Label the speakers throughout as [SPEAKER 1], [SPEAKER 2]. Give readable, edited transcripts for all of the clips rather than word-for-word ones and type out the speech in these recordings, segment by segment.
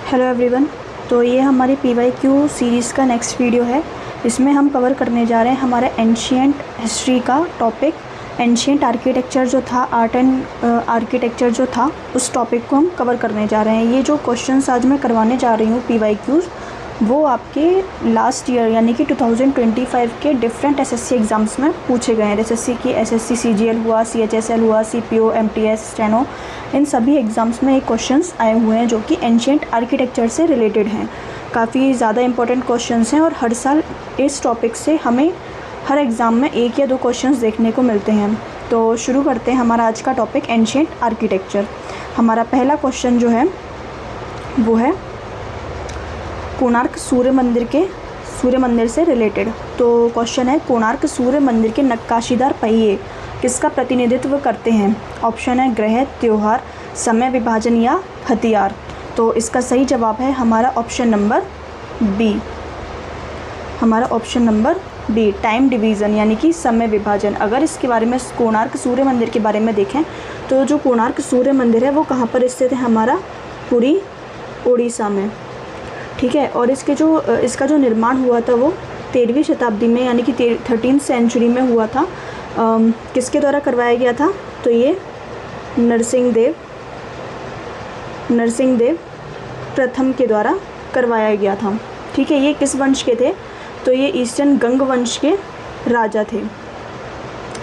[SPEAKER 1] Hello everyone. तो ये हमारी PYQ सीरीज़ का नेक्स्ट वीडियो है। इसमें हम कवर करने जा रहे हैं हमारे एंशिएंट हिस्ट्री का टॉपिक। एंशिएंट आर्किटेक्चर जो था, आर्ट एंड आर्किटेक्चर जो था, उस टॉपिक को हम कवर करने जा रहे हैं। ये जो क्वेश्चंस आज मैं करवाने जा रही हूँ PYQs, वो आपके लास्ट ईयर यानी कि 2025 के डिफरेंट SSC एग्ज़ाम्स में पूछे गए हैं। जैसे कि SSC CGL हुआ, CHSL हुआ, CPO, MTS, स्टेनो, इन सभी एग्ज़ाम्स में ये क्वेश्चंस आए हुए हैं जो कि एंशिएंट आर्किटेक्चर से रिलेटेड हैं। काफ़ी ज़्यादा इंपॉर्टेंट क्वेश्चंस हैं और हर साल इस टॉपिक से हमें हर एग्ज़ाम में 1 या 2 क्वेश्चंस देखने को मिलते हैं। तो शुरू करते हैं हमारा आज का टॉपिक एंशिएंट आर्किटेक्चर। हमारा पहला क्वेश्चन जो है वो है कोणार्क सूर्य मंदिर से रिलेटेड। तो क्वेश्चन है, कोणार्क सूर्य मंदिर के नक्काशीदार पहिए किसका प्रतिनिधित्व करते हैं? ऑप्शन है ग्रह, त्योहार, समय विभाजन या हथियार। तो इसका सही जवाब है हमारा ऑप्शन नंबर बी। हमारा option number B, time division यानी कि समय विभाजन। अगर इसके बारे में, कोणार्क सूर्य मंदिर के बारे में देखें तो जो कोणार्क सूर्य मंदिर है वो कहाँ पर स्थित है? हमारा पुरी, उड़ीसा में। ठीक है। और इसका जो निर्माण हुआ था वो 13वीं शताब्दी में यानी कि 13th सेंचुरी में हुआ था। किसके द्वारा करवाया गया था? तो ये नरसिंह देव प्रथम के द्वारा करवाया गया था। ठीक है। ये किस वंश के थे? तो ये ईस्टर्न गंग वंश के राजा थे।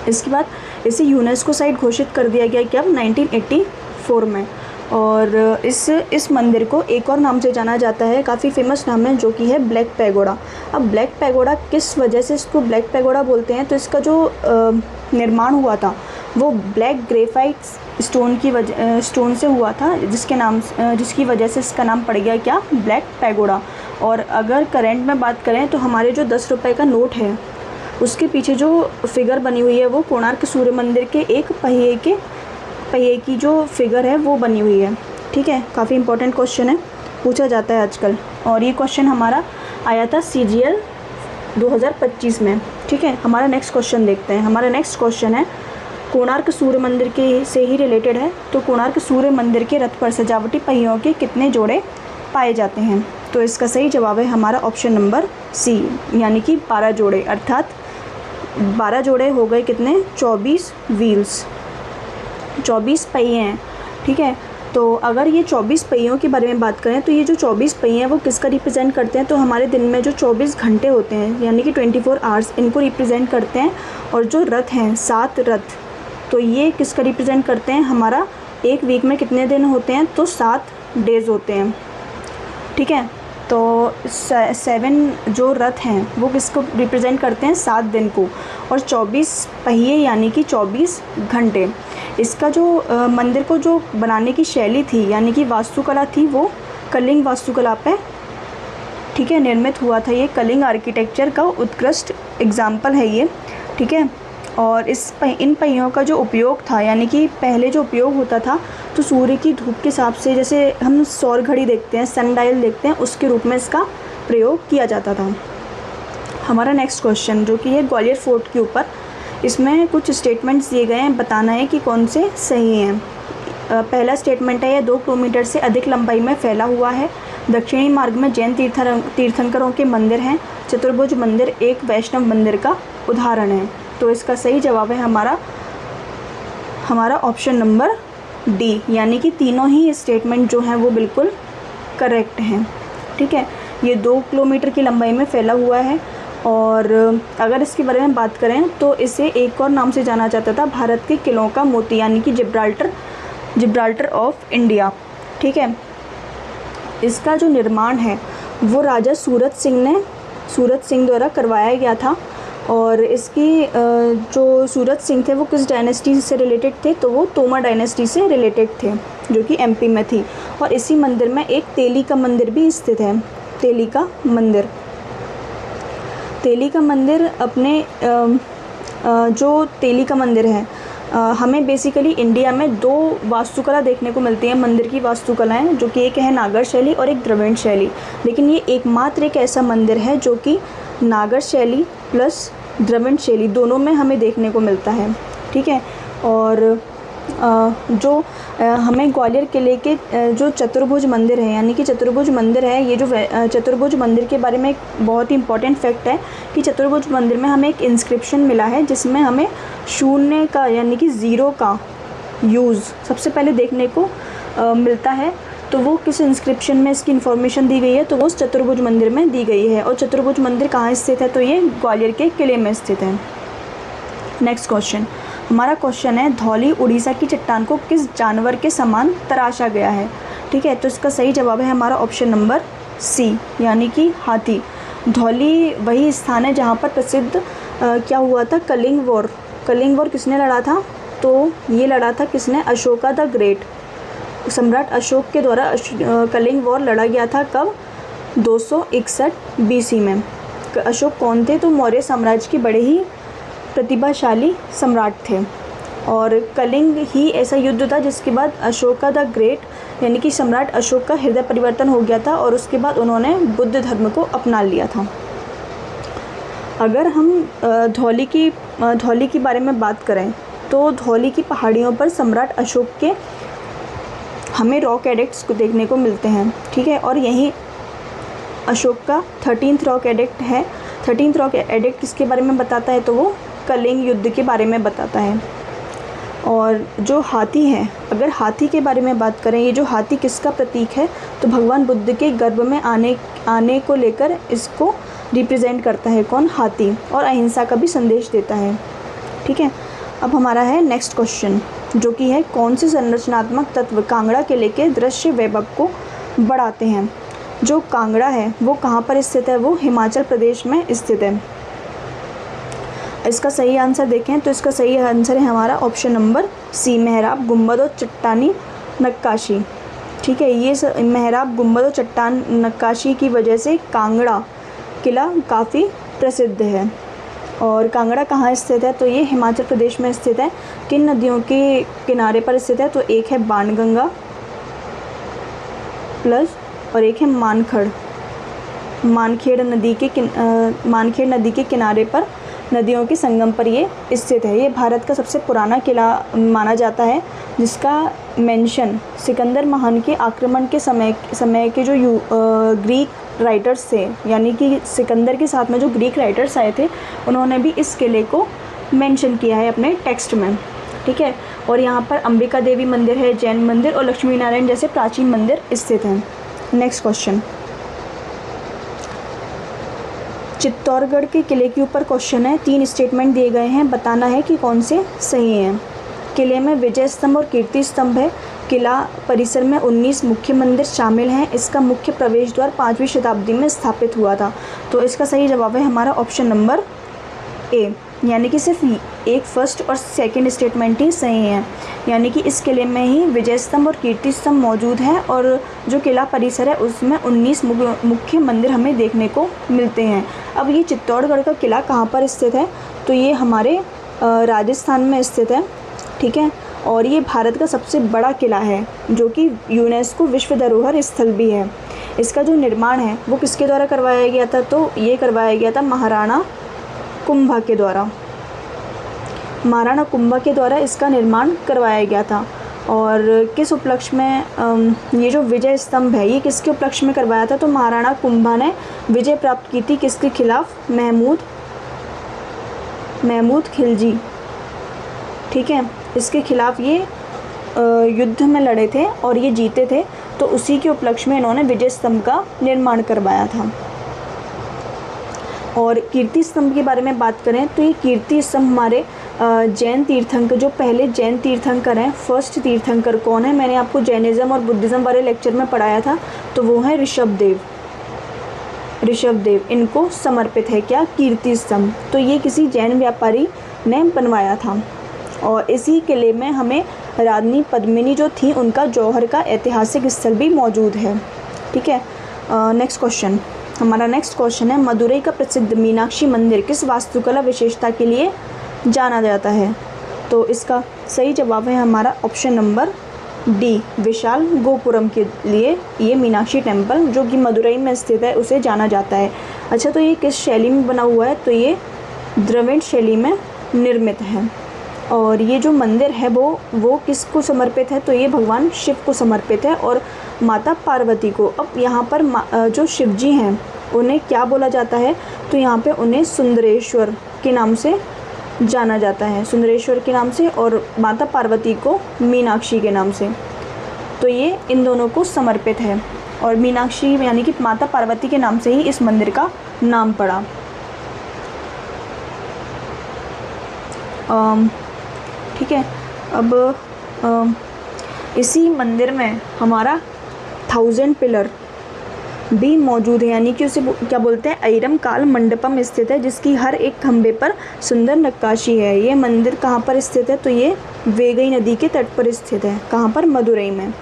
[SPEAKER 1] इसके बाद इसे यूनेस्को साइट घोषित कर दिया गया कि अब 1984 में। और इस मंदिर को एक और नाम से जाना जाता है, काफ़ी फेमस नाम है, जो कि है ब्लैक पैगोडा। अब ब्लैक पैगोडा किस वजह से इसको ब्लैक पैगोडा बोलते हैं? तो इसका जो निर्माण हुआ था वो ब्लैक ग्रेफाइट स्टोन से हुआ था, जिसकी वजह से इसका नाम पड़ गया क्या? Black pagoda. और अगर करंट में बात करें तो हमारे जो 10 रुपये का नोट है उसके पीछे जो फिगर बनी हुई है वो कोणार्क सूर्य मंदिर के एक पहिए की जो फिगर है वो बनी हुई है। ठीक है। काफ़ी इंपॉर्टेंट क्वेश्चन है, पूछा जाता है आजकल। और ये क्वेश्चन हमारा आया था CGL 2025 में। ठीक है। हमारा नेक्स्ट क्वेश्चन देखते हैं। हमारा नेक्स्ट क्वेश्चन है, कोणार्क सूर्य मंदिर के से ही रिलेटेड है। तो कोणार्क सूर्य मंदिर के रथ पर सजावटी पहियों के कितने जोड़े पाए जाते हैं? तो इसका सही जवाब है हमारा ऑप्शन नंबर सी, यानी कि 12 जोड़े। अर्थात 12 जोड़े हो गए कितने? 24 व्हील्स, 24 पहिए हैं। ठीक है। तो अगर ये 24 पहियों के बारे में बात करें तो ये जो 24 पहिए हैं वो किसका रिप्रेजेंट करते हैं? तो हमारे दिन में जो 24 घंटे होते हैं यानी कि 24 आवर्स, इनको रिप्रेजेंट करते हैं। और जो रथ हैं, 7 रथ, तो ये किसका रिप्रेजेंट करते हैं? हमारा एक वीक में कितने दिन होते हैं? तो 7 डेज़ होते हैं। ठीक है। तो 7 जो रथ हैं वो किसको रिप्रेजेंट करते हैं? 7 दिन को। और 24 पहिए यानी कि 24 घंटे। इसका जो मंदिर को जो बनाने की शैली थी यानी कि वास्तुकला थी, वो कलिंग वास्तुकला पे, ठीक है, निर्मित हुआ था। ये कलिंग आर्किटेक्चर का उत्कृष्ट एग्जाम्पल है ये। ठीक है। और इन पहियों का जो उपयोग था, यानी कि पहले जो उपयोग होता था तो सूर्य की धूप के हिसाब से, जैसे हम सौर घड़ी देखते हैं, सनडायल देखते हैं, उसके रूप में इसका प्रयोग किया जाता था। हमारा नेक्स्ट क्वेश्चन जो कि है ग्वालियर फोर्ट के ऊपर, इसमें कुछ स्टेटमेंट्स दिए गए हैं, बताना है कि कौन से सही हैं। पहला स्टेटमेंट है, यह 2 किलोमीटर से अधिक लंबाई में फैला हुआ है। दक्षिणी मार्ग में जैन तीर्थंकरों के मंदिर हैं। चतुर्भुज मंदिर एक वैष्णव मंदिर का उदाहरण है। तो इसका सही जवाब है हमारा ऑप्शन नंबर डी, यानी कि तीनों ही स्टेटमेंट जो हैं वो बिल्कुल करेक्ट हैं। ठीक है। ये 2 किलोमीटर की लंबाई में फैला हुआ है। और अगर इसके बारे में बात करें तो इसे एक और नाम से जाना जाता था, भारत के किलों का मोती, यानी कि जिब्राल्टर ऑफ इंडिया। ठीक है। इसका जो निर्माण है वो राजा सूरत सिंह द्वारा करवाया गया था। और इसकी जो सूरत सिंह थे वो किस डायनेस्टी से रिलेटेड थे? तो वो तोमर डायनेस्टी से रिलेटेड थे, जो कि MP में थी। और इसी मंदिर में एक तेली का मंदिर भी स्थित है। तेली का मंदिर अपने जो तेली का मंदिर है, हमें बेसिकली इंडिया में 2 वास्तुकला देखने को मिलती है, मंदिर की वास्तुकलाएं, जो कि एक है नागर शैली और एक द्रविड़ शैली। लेकिन ये एकमात्र एक ऐसा मंदिर है जो कि नागर शैली प्लस द्रविड़ शैली दोनों में हमें देखने को मिलता है। ठीक है। और जो हमें ग्वालियर किले के जो चतुर्भुज मंदिर है, यानी कि चतुर्भुज मंदिर है, ये जो चतुर्भुज मंदिर के बारे में एक बहुत ही इम्पॉर्टेंट फैक्ट है कि चतुर्भुज मंदिर में हमें एक इंस्क्रिप्शन मिला है जिसमें हमें शून्य का यानी कि ज़ीरो का यूज़ सबसे पहले देखने को मिलता है। तो वो किस इंस्क्रिप्शन में इसकी इन्फॉर्मेशन दी गई है, तो वो उस चतुर्भुज मंदिर में दी गई है। और चतुर्भुज मंदिर कहाँ स्थित है, तो ये ग्वालियर के किले में स्थित है। नेक्स्ट क्वेश्चन, हमारा क्वेश्चन है धौली उड़ीसा की चट्टान को किस जानवर के समान तराशा गया है। ठीक है, तो इसका सही जवाब है हमारा ऑप्शन नंबर सी, यानी कि हाथी। धौली वही स्थान है जहाँ पर प्रसिद्ध क्या हुआ था, कलिंग वॉर। कलिंग वॉर किसने लड़ा था, तो ये लड़ा था किसने, अशोका द ग्रेट। सम्राट अशोक के द्वारा कलिंग वॉर लड़ा गया था कब, 261 BC में। अशोक कौन थे, तो मौर्य साम्राज्य के बड़े ही प्रतिभाशाली सम्राट थे। और कलिंग ही ऐसा युद्ध था जिसके बाद अशोका द ग्रेट यानी कि सम्राट अशोक का हृदय परिवर्तन हो गया था और उसके बाद उन्होंने बुद्ध धर्म को अपना लिया था। अगर हम धौली की बारे में बात करें तो धौली की पहाड़ियों पर सम्राट अशोक के हमें रॉक एडिक्ट्स को देखने को मिलते हैं। ठीक है, और यही अशोक का 13th रॉक एडिक्ट है। 13th रॉक एडिक्ट किसके बारे में बताता है, तो वो कलिंग युद्ध के बारे में बताता है। और जो हाथी है, अगर हाथी के बारे में बात करें, ये जो हाथी किसका प्रतीक है, तो भगवान बुद्ध के गर्भ में आने को लेकर इसको रिप्रेजेंट करता है कौन, हाथी, और अहिंसा का भी संदेश देता है। ठीक है, अब हमारा है नेक्स्ट क्वेश्चन, जो कि है कौन से संरचनात्मक तत्व कांगड़ा किले के दृश्य वैभव को बढ़ाते हैं। जो कांगड़ा है वो कहाँ पर स्थित है, वो हिमाचल प्रदेश में स्थित है। इसका सही आंसर देखें तो इसका सही आंसर है हमारा ऑप्शन नंबर सी, मेहराब, गुंबद और चट्टानी नक्काशी। ठीक है, ये मेहराब, गुंबद और चट्टान नक्काशी की वजह से कांगड़ा किला काफ़ी प्रसिद्ध है। और कांगड़ा कहाँ स्थित है, तो ये हिमाचल प्रदेश में स्थित है। किन नदियों के किनारे पर स्थित है, तो एक है बाणगंगा प्लस और एक है मानखेड़। मानखेड़ नदी के किनारे पर, नदियों के संगम पर ये स्थित है। ये भारत का सबसे पुराना किला माना जाता है, जिसका मेंशन सिकंदर महान के आक्रमण के समय के जो ग्रीक राइटर्स थे, यानी कि सिकंदर के साथ में जो ग्रीक राइटर्स आए थे, उन्होंने भी इस किले को मेंशन किया है अपने टेक्स्ट में। ठीक है, और यहाँ पर अंबिका देवी मंदिर है, जैन मंदिर और लक्ष्मी नारायण जैसे प्राचीन मंदिर स्थित हैं। नेक्स्ट क्वेश्चन, चित्तौड़गढ़ के किले के ऊपर क्वेश्चन है। 3 स्टेटमेंट दिए गए हैं, बताना है कि कौन से सही हैं। किले में विजय स्तंभ और कीर्ति स्तंभ है। किला परिसर में 19 मुख्य मंदिर शामिल हैं। इसका मुख्य प्रवेश द्वार 5वीं शताब्दी में स्थापित हुआ था। तो इसका सही जवाब है हमारा ऑप्शन नंबर ए, यानी कि सिर्फ एक फर्स्ट और सेकंड स्टेटमेंट ही सही हैं। यानी कि इस किले में ही विजय स्तंभ और कीर्ति स्तंभ मौजूद हैं और जो किला परिसर है उसमें 19 मुख्य मंदिर हमें देखने को मिलते हैं। अब ये चित्तौड़गढ़ का किला कहाँ पर स्थित है, तो ये हमारे राजस्थान में स्थित है। ठीक है, और ये भारत का सबसे बड़ा किला है जो कि यूनेस्को विश्व धरोहर स्थल भी है। इसका जो निर्माण है वो किसके द्वारा करवाया गया था, तो ये करवाया गया था महाराणा कुंभा के द्वारा। महाराणा कुंभा के द्वारा इसका निर्माण करवाया गया था। और किस उपलक्ष्य में ये जो विजय स्तंभ है ये किसके उपलक्ष्य में करवाया था, तो महाराणा कुंभा ने विजय प्राप्त की थी किसके खिलाफ, महमूद खिलजी। ठीक है, इसके खिलाफ ये युद्ध में लड़े थे और ये जीते थे, तो उसी के उपलक्ष्य में इन्होंने विजय स्तंभ का निर्माण करवाया था। और कीर्ति स्तंभ के बारे में बात करें तो ये कीर्ति स्तंभ हमारे जैन तीर्थंकर, जो पहले जैन तीर्थंकर हैं, फर्स्ट तीर्थंकर कौन है, मैंने आपको जैनिज़्म और बुद्धिज़्म वाले लेक्चर में पढ़ाया था, तो वो है ऋषभदेव। इनको समर्पित है क्या, कीर्ति स्तंभ। तो ये किसी जैन व्यापारी ने बनवाया था। और इसी किले में हमें रानी पद्मिनी जो थी उनका जौहर का ऐतिहासिक स्थल भी मौजूद है। ठीक है, नेक्स्ट क्वेश्चन, हमारा नेक्स्ट क्वेश्चन है मदुरई का प्रसिद्ध मीनाक्षी मंदिर किस वास्तुकला विशेषता के लिए जाना जाता है। तो इसका सही जवाब है हमारा ऑप्शन नंबर डी, विशाल गोपुरम के लिए ये मीनाक्षी टेम्पल जो कि मदुरई में स्थित है उसे जाना जाता है। अच्छा, तो ये किस शैली में बना हुआ है, तो ये द्रविड़ शैली में निर्मित है। और ये जो मंदिर है वो किसको समर्पित है, तो ये भगवान शिव को समर्पित है और माता पार्वती को। अब यहाँ पर जो शिव जी हैं उन्हें क्या बोला जाता है, तो यहाँ पे उन्हें सुंदरेश्वर के नाम से जाना जाता है, सुंदरेश्वर के नाम से, और माता पार्वती को मीनाक्षी के नाम से। तो ये इन दोनों को समर्पित है और मीनाक्षी यानी कि माता पार्वती के नाम से ही इस मंदिर का नाम पड़ा। ठीक है, अब इसी मंदिर में हमारा 1000 पिलर भी मौजूद है, यानी कि उसे क्या बोलते हैं, ऐरम काल मंडपम स्थित है, जिसकी हर एक खंभे पर सुंदर नक्काशी है। ये मंदिर कहाँ पर स्थित है, तो ये वेगई नदी के तट पर स्थित है। कहाँ पर, मदुरई में।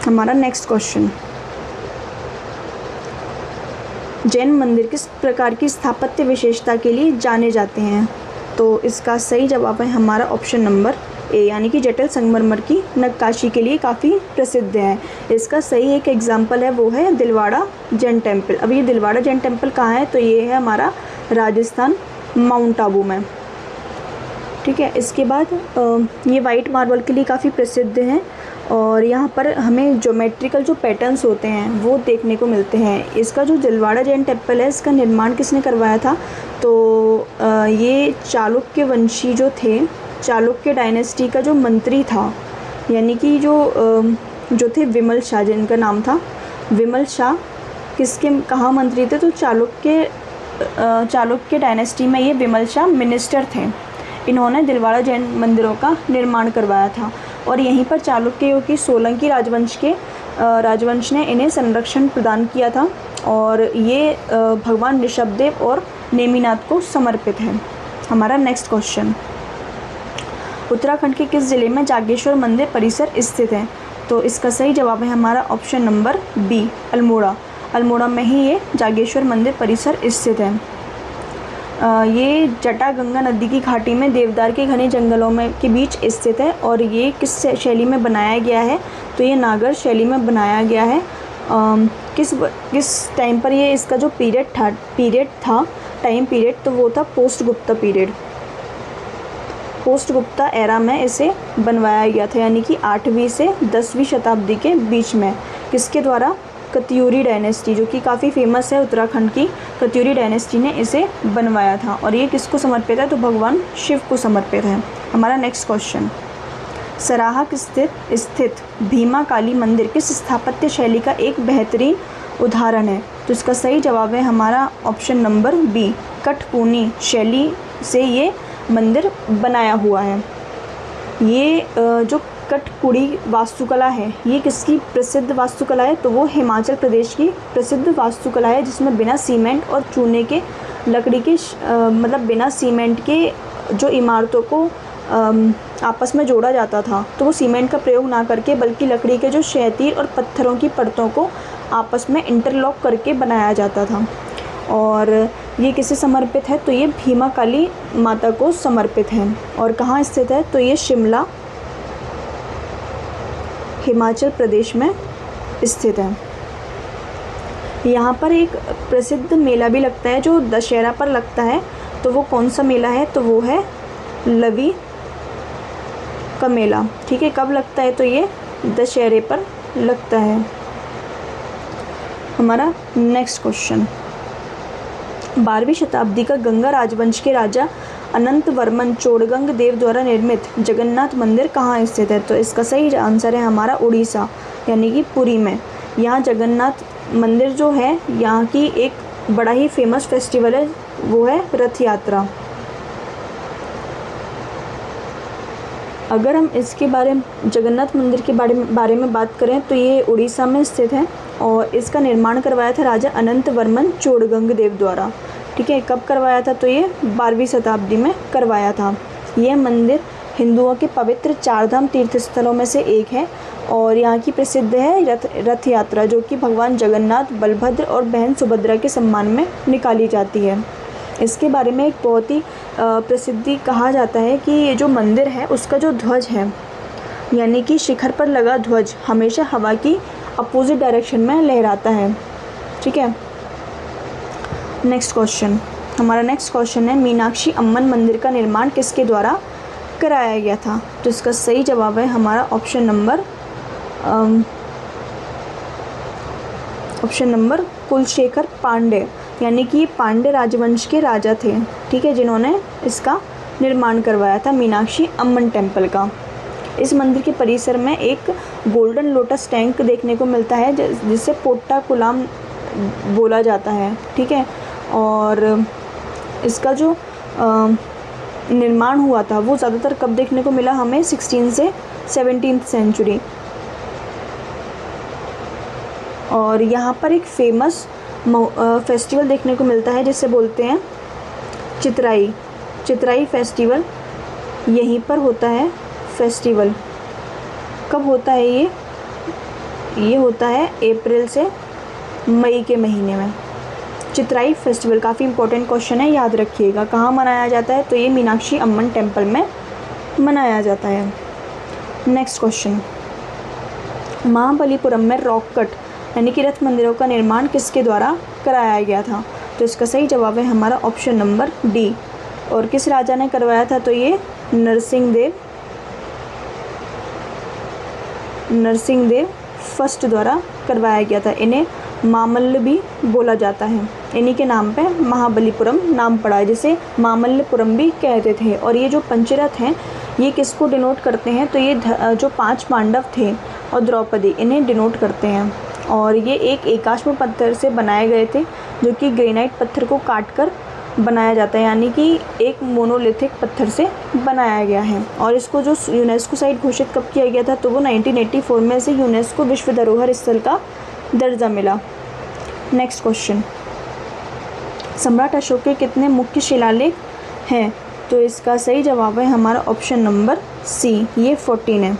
[SPEAKER 1] हमारा नेक्स्ट क्वेश्चन, जैन मंदिर किस प्रकार की स्थापत्य विशेषता के लिए जाने जाते हैं, तो इसका सही जवाब है हमारा ऑप्शन नंबर ए, यानी कि जटिल संगमरमर की नक्काशी के लिए काफ़ी प्रसिद्ध है। इसका सही एक एग्जाम्पल है वो है दिलवाड़ा जैन टेम्पल। अब ये दिलवाड़ा जैन टेम्पल कहाँ है, तो ये है हमारा राजस्थान, माउंट आबू में। ठीक है, इसके बाद ये वाइट मार्बल के लिए काफ़ी प्रसिद्ध हैं और यहाँ पर हमें ज्योमेट्रिकल जो पैटर्न्स होते हैं वो देखने को मिलते हैं। इसका जो दिलवाड़ा जैन टेम्पल है, इसका निर्माण किसने करवाया था, तो ये चालुक्य वंशी जो थे, चालुक्य डायनेस्टी का जो मंत्री था, यानी कि जो थे विमल शाह, जिनका नाम था विमल शाह, कहाँ मंत्री थे, तो चालुक्य डायनेस्टी में ये विमल शाह मिनिस्टर थे। इन्होंने दिलवाड़ा जैन मंदिरों का निर्माण करवाया था और यहीं पर चालुक्यों की सोलंकी राजवंश ने इन्हें संरक्षण प्रदान किया था और ये भगवान ऋषभदेव और नेमिनाथ को समर्पित है। हमारा नेक्स्ट क्वेश्चन, उत्तराखंड के किस ज़िले में जागेश्वर मंदिर परिसर स्थित है, तो इसका सही जवाब है हमारा option number B, Almora. Almora में ही ये जागेश्वर मंदिर परिसर स्थित है। ये जटा गंगा नदी की घाटी में देवदार के घने जंगलों में के बीच स्थित है और ये किस शैली में बनाया गया है, तो ये नागर शैली में बनाया गया है। किस टाइम पर ये इसका जो पीरियड था टाइम पीरियड, तो वो था post Gupta period, post Gupta era में इसे बनवाया गया था, यानी कि 8वीं से 10वीं शताब्दी के बीच में। किसके द्वारा, कत्यूरी डायनेस्टी, जो कि काफ़ी फेमस है उत्तराखंड की, कत्यूरी डायनेस्टी ने इसे बनवाया था और ये किसको समर्पित है, तो भगवान शिव को समर्पित है। हमारा नेक्स्ट क्वेश्चन, सराहक स्थित भीमा काली मंदिर किस स्थापत्य शैली का एक बेहतरीन उदाहरण है, तो इसका सही जवाब है हमारा ऑप्शन नंबर बी, कठपुनी शैली से ये मंदिर बनाया हुआ है। ये जो कठपुड़ी वास्तुकला है, ये किसकी प्रसिद्ध वास्तुकला है, तो वो हिमाचल प्रदेश की प्रसिद्ध वास्तुकला है, जिसमें बिना सीमेंट और चूने के लकड़ी के मतलब बिना सीमेंट के जो इमारतों को आपस में जोड़ा जाता था, तो वो सीमेंट का प्रयोग ना करके बल्कि लकड़ी के जो क्षैतिज और पत्थरों की परतों को आपस में इंटरलॉक करके बनाया जाता था। और ये किसे समर्पित है, तो ये भीमा काली माता को समर्पित है और कहाँ स्थित है, तो ये शिमला, हिमाचल प्रदेश में स्थित है। यहाँ पर एक प्रसिद्ध मेला भी लगता है जो दशहरा पर लगता है, तो वो कौन सा मेला है, तो वो है लवी का मेला। ठीक है, कब लगता है, तो ये दशहरे पर लगता है। हमारा नेक्स्ट क्वेश्चन, 12वीं शताब्दी का गंगा राजवंश के राजा अनंत वर्मन चोड़गंग देव द्वारा निर्मित जगन्नाथ मंदिर कहाँ स्थित है, तो इसका सही आंसर है हमारा उड़ीसा, यानी कि पुरी में। यहाँ जगन्नाथ मंदिर जो है, यहाँ की एक बड़ा ही फेमस फेस्टिवल है, वो है रथ यात्रा। अगर हम इसके जगन्नाथ मंदिर के बारे में बात करें, तो ये उड़ीसा में स्थित है और इसका निर्माण करवाया था राजा अनंत वर्मन चोड़गंग देव द्वारा। ठीक है, कब करवाया था, तो ये 12वीं शताब्दी में करवाया था। यह मंदिर हिंदुओं के पवित्र चारधाम तीर्थ स्थलों में से एक है और यहाँ की प्रसिद्ध है रथ यात्रा, जो कि भगवान जगन्नाथ, बलभद्र और बहन सुभद्रा के सम्मान में निकाली जाती है। इसके बारे में एक बहुत ही प्रसिद्धि कहा जाता है कि ये जो मंदिर है उसका जो ध्वज है, यानी कि शिखर पर लगा ध्वज हमेशा हवा की अपोजिट डायरेक्शन में लहराता है। ठीक है, नेक्स्ट क्वेश्चन, हमारा नेक्स्ट क्वेश्चन है मीनाक्षी अम्मन मंदिर का निर्माण किसके द्वारा कराया गया था? तो इसका सही जवाब है हमारा ऑप्शन नंबर कुलशेखर पांडे, यानी कि पांडे राजवंश के राजा थे, ठीक है, जिन्होंने इसका निर्माण करवाया था मीनाक्षी अम्मन टेम्पल का। इस मंदिर के परिसर में एक गोल्डन लोटस टैंक देखने को मिलता है जिसे पोट्टा कुलाम बोला जाता है, ठीक है। और इसका जो निर्माण हुआ था वो ज़्यादातर कब देखने को मिला हमें? 16 से 17th सेंचुरी। और यहाँ पर एक फेमस फेस्टिवल देखने को मिलता है जिसे बोलते हैं चित्राई फेस्टिवल। यहीं पर होता है फेस्टिवल। कब होता है ये होता है अप्रैल से मई के महीने में। चित्राई फेस्टिवल काफ़ी इंपॉर्टेंट क्वेश्चन है, याद रखिएगा। कहाँ मनाया जाता है? तो ये मीनाक्षी अम्मन टेम्पल में मनाया जाता है। नेक्स्ट क्वेश्चन, महाबलीपुरम में रॉक कट यानी कि रथ मंदिरों का निर्माण किसके द्वारा कराया गया था? तो इसका सही जवाब है हमारा ऑप्शन नंबर डी। और किस राजा ने करवाया था? तो ये नरसिंह देव फर्स्ट द्वारा करवाया गया था। इन्हें मामल्ल भी बोला जाता है, इन्हीं के नाम पे महाबलीपुरम नाम पड़ा है, जिसे मामल्लपुरम भी कहते थे। और ये जो पंचरथ हैं ये किसको डिनोट करते हैं? तो ये जो 5 पांडव थे और द्रौपदी, इन्हें डिनोट करते हैं। और ये एक एकाश्म पत्थर से बनाए गए थे जो कि ग्रेनाइट पत्थर को काट कर बनाया जाता है, यानी कि एक मोनोलिथिक पत्थर से बनाया गया है। और इसको जो यूनेस्को साइट घोषित कब किया गया था? तो वो 1984 में से यूनेस्को विश्व धरोहर स्थल का दर्जा मिला। नेक्स्ट क्वेश्चन, सम्राट अशोक के कितने मुख्य शिलालेख हैं? तो इसका सही जवाब है हमारा ऑप्शन नंबर सी, ये 14 है।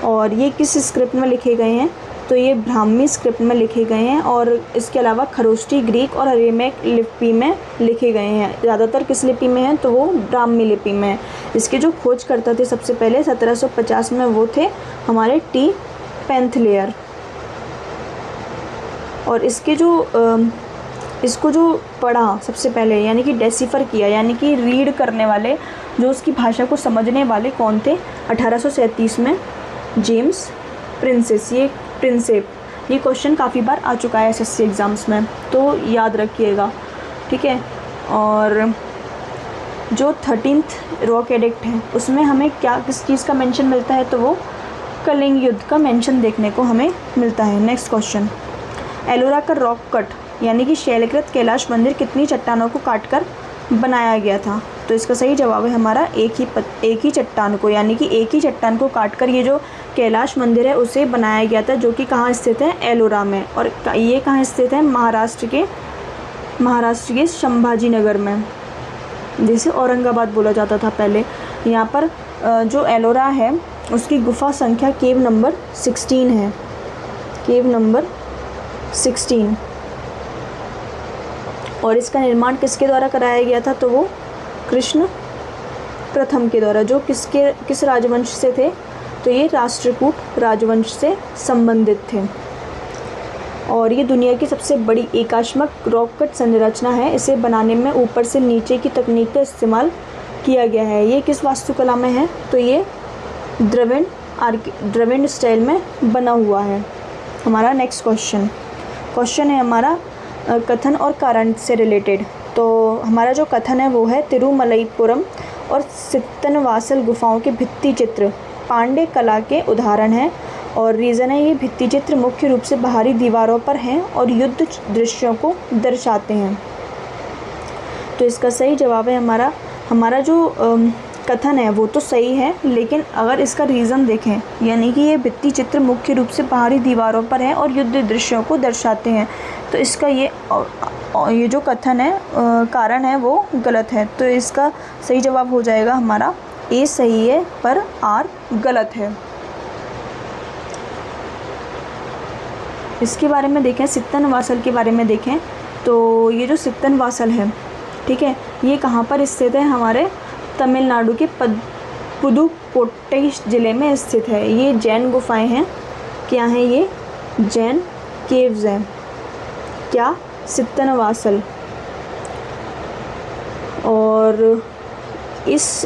[SPEAKER 1] और ये किस स्क्रिप्ट में लिखे गए हैं? तो ये ब्राह्मी स्क्रिप्ट में लिखे गए हैं। और इसके अलावा खरोष्टी, ग्रीक और अरेमेक लिपि में लिखे गए हैं। ज़्यादातर किस लिपि में है? तो वो ब्राह्मी लिपि में है। इसके जो खोज करता थे सबसे पहले 1750 में, वो थे हमारे टी पेंथलेयर। और इसको जो पढ़ा सबसे पहले, यानी कि डेसिफर किया, यानी कि रीड करने वाले, जो उसकी भाषा को समझने वाले कौन थे? 1837 में जेम्स प्रिंसेप। ये क्वेश्चन काफ़ी बार आ चुका है एसएससी एग्ज़ाम्स में, तो याद रखिएगा, ठीक है। और जो 13th रॉक एडिक्ट है उसमें हमें किस चीज़ का मेंशन मिलता है? तो वो कलिंग युद्ध का मेंशन देखने को हमें मिलता है। नेक्स्ट क्वेश्चन, एलोरा का रॉक कट यानी कि शैलकृत कैलाश मंदिर कितनी चट्टानों को काटकर बनाया गया था? तो इसका सही जवाब है हमारा एक ही चट्टान को, यानी कि एक ही चट्टान को काटकर ये जो कैलाश मंदिर है उसे बनाया गया था, जो कि कहाँ स्थित है? एलोरा में। और ये कहाँ स्थित है? महाराष्ट्र के संभाजी नगर में, जिसे औरंगाबाद बोला जाता था पहले। यहाँ पर जो एलोरा है उसकी गुफा संख्या केव नंबर 16 है, केव नंबर 16। और इसका निर्माण किसके द्वारा कराया गया था? तो वो कृष्ण प्रथम के द्वारा, जो किस राजवंश से थे? तो ये राष्ट्रकूट राजवंश से संबंधित थे। और ये दुनिया की सबसे बड़ी एकाश्मक रॉक कट संरचना है। इसे बनाने में ऊपर से नीचे की तकनीक का इस्तेमाल किया गया है। ये किस वास्तुकला में है? तो ये द्रविड़ स्टाइल में बना हुआ है। हमारा नेक्स्ट क्वेश्चन है हमारा कथन और कारण से रिलेटेड। तो हमारा जो कथन है वो है तिरुमलईपुरम और सित्तनवासल गुफाओं के भित्ति चित्र पांड्य कला के उदाहरण हैं। और रीज़न है, ये भित्ति चित्र मुख्य रूप से बाहरी दीवारों पर हैं और युद्ध दृश्यों को दर्शाते हैं। तो इसका सही जवाब है हमारा जो कथन है वो तो सही है, लेकिन अगर इसका रीज़न देखें, यानी कि ये भित्ति चित्र मुख्य रूप से बाहरी दीवारों पर हैं और युद्ध दृश्यों को दर्शाते हैं, तो इसका ये जो कथन है कारण है वो गलत है। तो इसका सही जवाब हो जाएगा हमारा ए सही है पर आर गलत है। इसके बारे में देखें, सित्तनवासल के बारे में देखें, तो ये जो सित्तनवासल है, ठीक है, ये कहाँ पर स्थित है? हमारे तमिलनाडु के पुदुकोट्टई ज़िले में स्थित है। ये जैन गुफाएं हैं। क्या हैं ये? जैन केव्स हैं। क्या? सित्तनवासल। और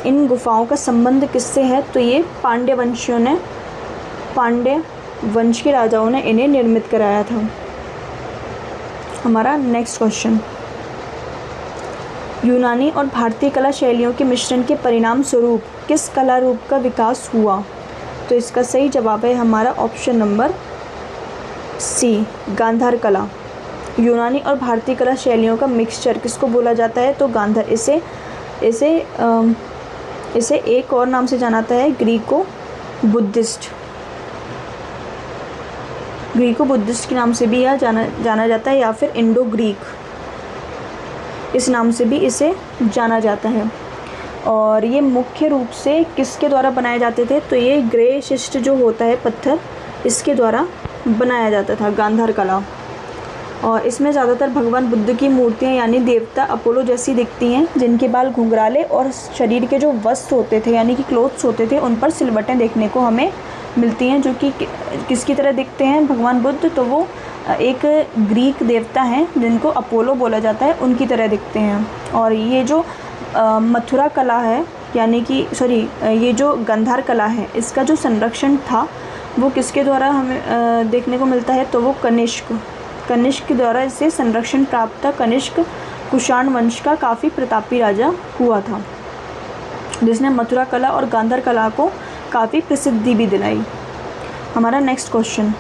[SPEAKER 1] इन गुफाओं का संबंध किससे है? तो ये पांड्य वंश के राजाओं ने इन्हें निर्मित कराया था। हमारा नेक्स्ट क्वेश्चन, यूनानी और भारतीय कला शैलियों के मिश्रण के परिणाम स्वरूप किस कला रूप का विकास हुआ? तो इसका सही जवाब है हमारा ऑप्शन नंबर सी, गांधार कला। यूनानी और भारतीय कला शैलियों का मिक्सचर किसको बोला जाता है? तो गांधार। इसे एक और नाम से जाना जाता है ग्रीको बुद्धिस्ट के नाम से भी यह जाना जाता है, या फिर इंडो ग्रीक, इस नाम से भी इसे जाना जाता है। और ये मुख्य रूप से किसके द्वारा बनाए जाते थे? तो ये ग्रे शिस्ट जो होता है पत्थर, इसके द्वारा बनाया जाता था गांधार कला। और इसमें ज़्यादातर भगवान बुद्ध की मूर्तियाँ यानी देवता अपोलो जैसी दिखती हैं, जिनके बाल घुंघराले और शरीर के जो वस्त्र होते थे यानी कि क्लोथ्स होते थे उन पर सिलवटें देखने को हमें मिलती हैं, जो कि किसकी तरह दिखते हैं? भगवान बुद्ध। तो वो एक ग्रीक देवता हैं जिनको अपोलो बोला जाता है, उनकी तरह दिखते हैं। और ये जो मथुरा कला है यानी कि ये जो गांधार कला है, इसका जो संरक्षण था वो किसके द्वारा हमें देखने को मिलता है? तो वो कनिष्क के द्वारा इसे संरक्षण प्राप्त था। कनिष्क कुषाण वंश का काफ़ी प्रतापी राजा हुआ था, जिसने मथुरा कला और गांधार कला को काफ़ी प्रसिद्धि भी दिलाई। हमारा नेक्स्ट क्वेश्चन,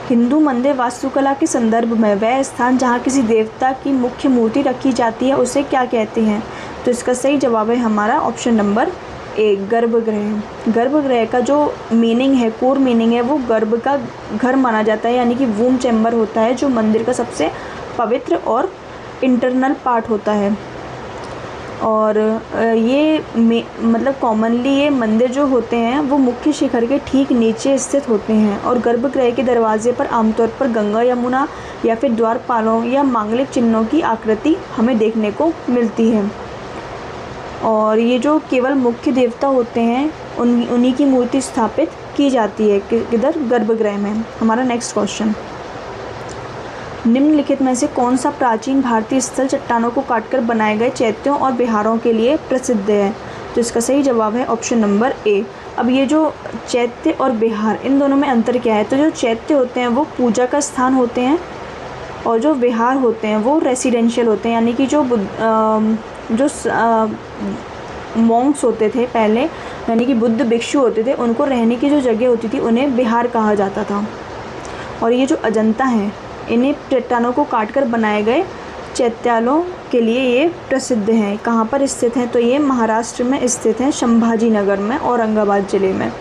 [SPEAKER 1] हिंदू मंदिर वास्तुकला के संदर्भ में वह स्थान जहाँ किसी देवता की मुख्य मूर्ति रखी जाती है उसे क्या कहते हैं? तो इसका सही जवाब है हमारा ऑप्शन नंबर ए, गर्भगृह। गर्भगृह का जो मीनिंग है, कोर मीनिंग है, वो गर्भ का घर माना जाता है, यानी कि वूम चैम्बर होता है जो मंदिर का सबसे पवित्र और इंटरनल पार्ट होता है। और ये मतलब कॉमनली ये मंदिर जो होते हैं वो मुख्य शिखर के ठीक नीचे स्थित होते हैं। और गर्भगृह के दरवाजे पर आमतौर पर गंगा, यमुना या फिर द्वारपालों या मांगलिक चिन्हों की आकृति हमें देखने को मिलती है। और ये जो केवल मुख्य देवता होते हैं उन्हीं की मूर्ति स्थापित की जाती है किधर? गर्भगृह में। हमारा नेक्स्ट क्वेश्चन, निम्नलिखित में से कौन सा प्राचीन भारतीय स्थल चट्टानों को काटकर बनाए गए चैत्यों और विहारों के लिए प्रसिद्ध है? तो इसका सही जवाब है ऑप्शन नंबर ए। अब ये जो चैत्य और विहार, इन दोनों में अंतर क्या है? तो जो चैत्य होते हैं वो पूजा का स्थान होते हैं, और जो विहार होते हैं वो रेसिडेंशियल होते हैं, यानी कि जो मॉन्क्स होते थे पहले, यानी कि बुद्ध भिक्षु होते थे, उनको रहने की जो जगह होती थी उन्हें विहार कहा जाता था। और ये जो अजंता हैं, इन्हें चट्टानों को काटकर बनाए गए चैत्यालयों के लिए ये प्रसिद्ध हैं। कहाँ पर स्थित हैं? तो ये महाराष्ट्र में स्थित हैं, संभाजी नगर में, औरंगाबाद ज़िले में।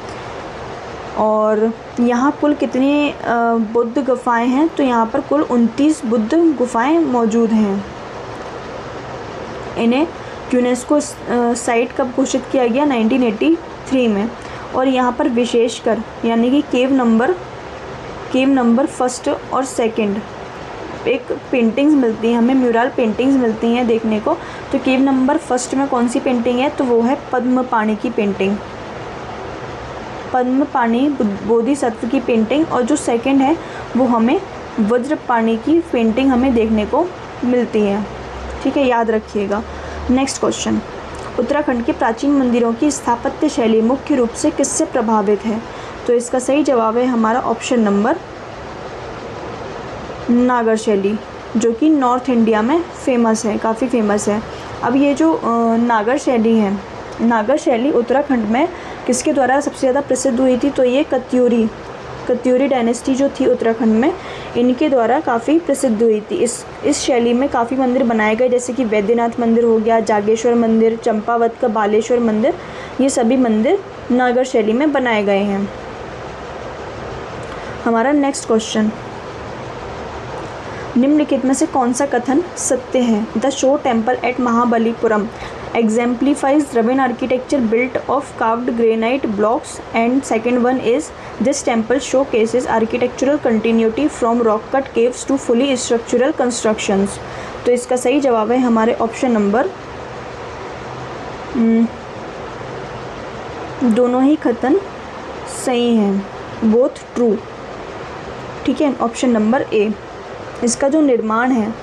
[SPEAKER 1] और यहाँ कुल कितनी बुद्ध गुफाएं हैं? तो यहाँ पर कुल 29 बुद्ध गुफाएं मौजूद हैं। इन्हें यूनेस्को साइट कब घोषित किया गया? 1983 में। और यहाँ पर विशेषकर यानी कि केव नंबर फर्स्ट और सेकंड एक पेंटिंग्स मिलती हैं हमें, म्यूरल पेंटिंग्स मिलती हैं देखने को। तो केव नंबर फर्स्ट में कौन सी पेंटिंग है? तो वो है पद्मपाणि की पेंटिंग, पद्मपाणि बोधिसत्व की पेंटिंग। और जो सेकंड है वो हमें वज्रपाणि की पेंटिंग हमें देखने को मिलती है। ठीक है, याद रखिएगा। नेक्स्ट क्वेश्चन, उत्तराखंड के प्राचीन मंदिरों की स्थापत्य शैली मुख्य रूप से किससे प्रभावित है? तो इसका सही जवाब है हमारा ऑप्शन नंबर नागर शैली, जो कि नॉर्थ इंडिया में फेमस है, काफ़ी फेमस है। अब ये जो नागर शैली है, नागर शैली उत्तराखंड में किसके द्वारा सबसे ज़्यादा प्रसिद्ध हुई थी? तो ये कत्यूरी डायनेस्टी जो थी उत्तराखंड में, इनके द्वारा काफ़ी प्रसिद्ध हुई थी। इस शैली में काफ़ी मंदिर बनाए गए, जैसे कि वैद्यनाथ मंदिर हो गया, जागेश्वर मंदिर, चंपावत का बालेश्वर मंदिर, ये सभी मंदिर नागर शैली में बनाए गए हैं। हमारा नेक्स्ट क्वेश्चन, निम्नलिखित में से कौन सा कथन सत्य है? The show temple at Mahabalipuram exemplifies Dravidian architecture built of carved granite blocks, and second one is this temple showcases architectural continuity from rock cut caves to fully structural constructions। तो इसका सही जवाब है हमारे ऑप्शन नंबर, दोनों ही कथन सही हैं, बोथ ट्रू। ठीक है, ऑप्शन नंबर ए। इसका जो निर्माण है